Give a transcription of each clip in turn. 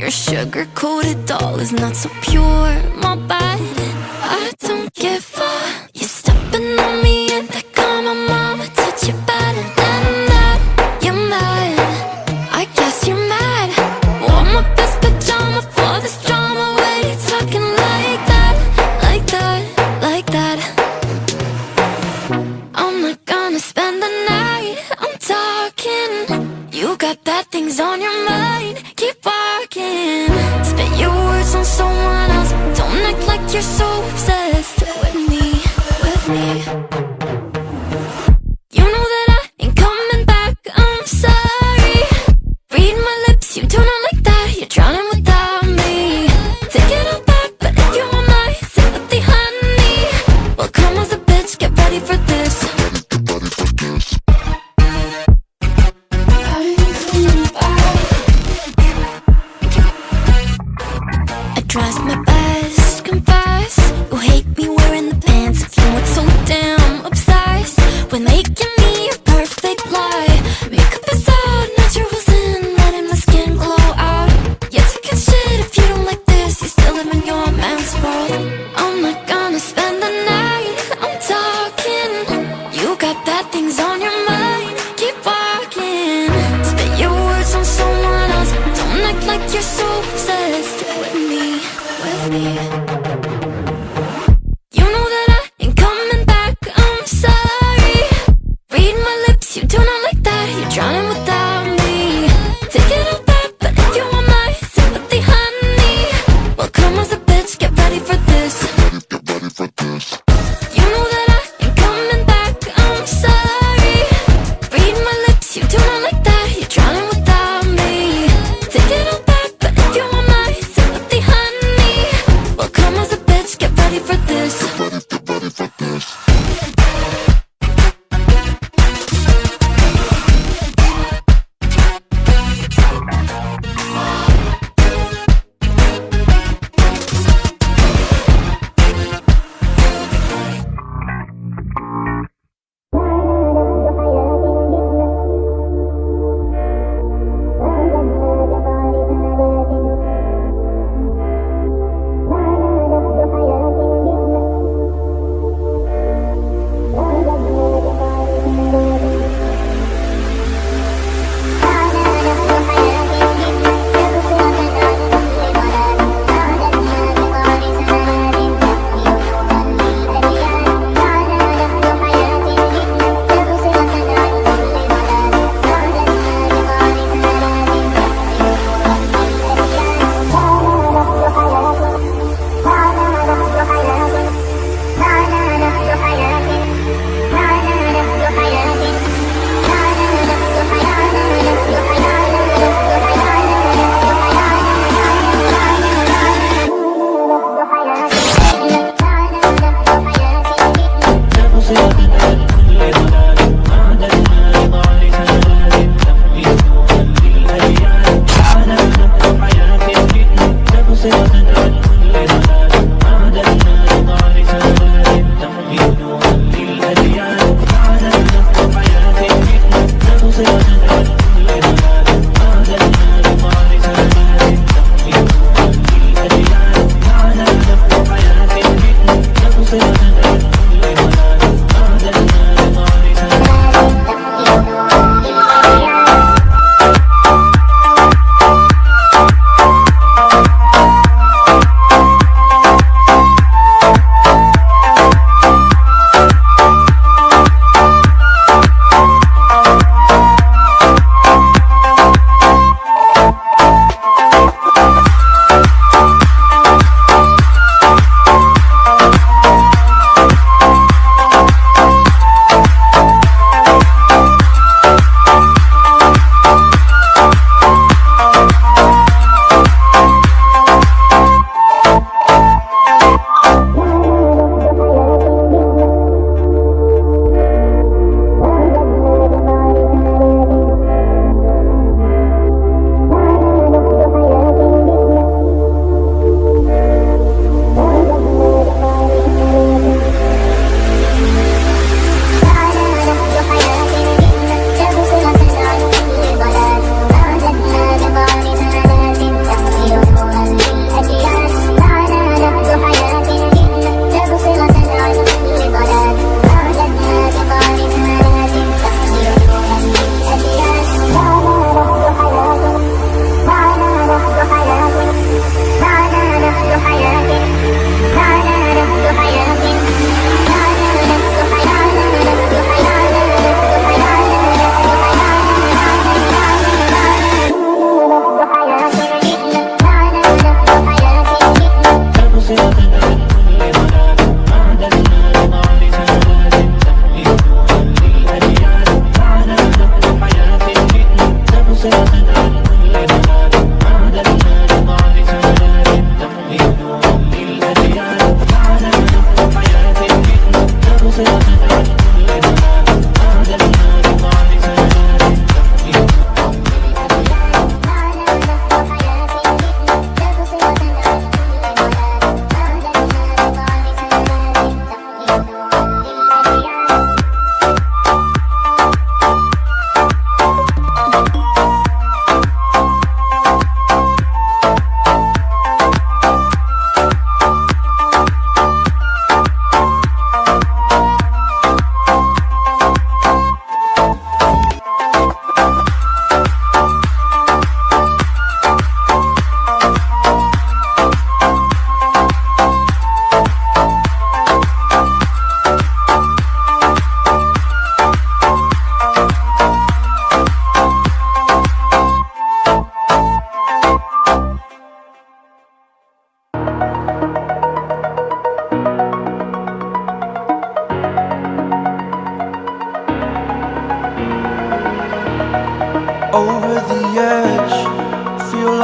Your sugar-coated doll is not so pure, my bad. I don't give a. You're stepping on me and that got my mama touch you better than that. You're mad, I guess you're mad. Wore my best pajama for this drama. Why you talking like that, like that, like that? I'm not gonna spend the night, I'm talking. You got bad things on your mind, keep walking. Spit your words on someone else. Don't act like you're so obsessed with me, with me. You know that I ain't coming back, I'm sorry. Read my lips, you do not like that. You're drowning without me. Take it all back, but if you want my sympathy, honey, well, come as a bitch, get ready for this. I trust my best, confess. You hate me wearing the pants if you weren't so damn obsessed with making me a perfect lie. Makeup is out, naturals in, letting my skin glow out. You're taking shit if you don't like this. You still live in your man's world. I'm not gonna spend the night, I'm talking. You got bad things on your mind, keep walking. Spit your words on someone else. Don't act like you're so obsessed with me, with me. You know that I ain't coming back, I'm sorry. Read my lips, you do not like that. You're drowning without me. Take it all back, but if you want my sympathy, honey, well, come as a bitch, get ready for this. Get ready for this. You know that I ain't coming back, I'm sorry. Read my lips, you do not like that. You're drowning without me. Take it all back, but if you want my sympathy, honey, well, come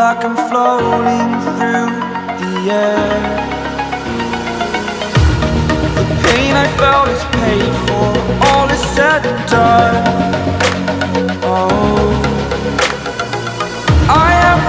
like I'm floating through the air. The pain I felt is paid for, all is said and done. Oh, I am